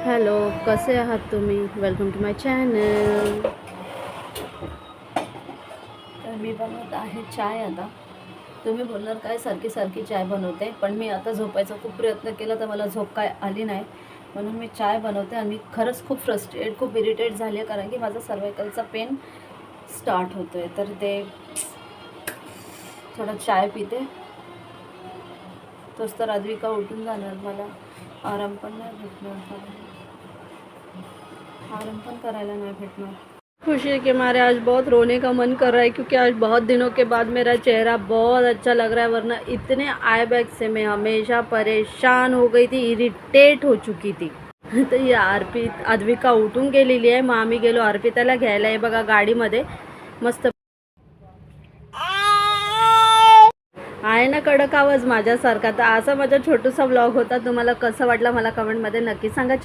Hello, कसे आहात तुम्ही? Welcome to my channel. तर मी बनवत आहे चाय. आता तुम्ही बोलणार काय सारखी सारखी चाय बनवते, पण मी आता झोपायचा खूप प्रयत्न केला तर मला झोप काय आली नाही, म्हणून मी चाय बनवते. आणि मी खरंच खूप फ्रस्ट्रेटेड, खूप इरिटेट झाली आहे, कारण की माझा सर्वायकलचा पेन स्टार्ट होतो आहे. तर ते थोडं चाय पिते, तोच तर अद्विका उठून जाणार, मला आराम पण नाही भेटणार, आराम पण करायला नहीं भेटना। खुशी के मारे आज बहुत रोने का मन कर रहा है, क्योंकि आज बहुत दिनों के बाद मेरा चेहरा बहुत अच्छा लग रहा है, वरना इतने आई बैग से मैं हमेशा परेशान हो गई थी, इरिटेट हो चुकी थी। तो ये अद्विका उठून गेलेली आहे, मग आम्ही गेलो अर्पिताला घ्यायला. आहे बघा गाडीमध्ये मस्त आहे ना कडक आवाज माझ्यासारखा. तर असा माझा छोटूसा व्लॉग होता. तुम्हाला कसं वाटलं मला कमेंटमध्ये नक्की सांगा.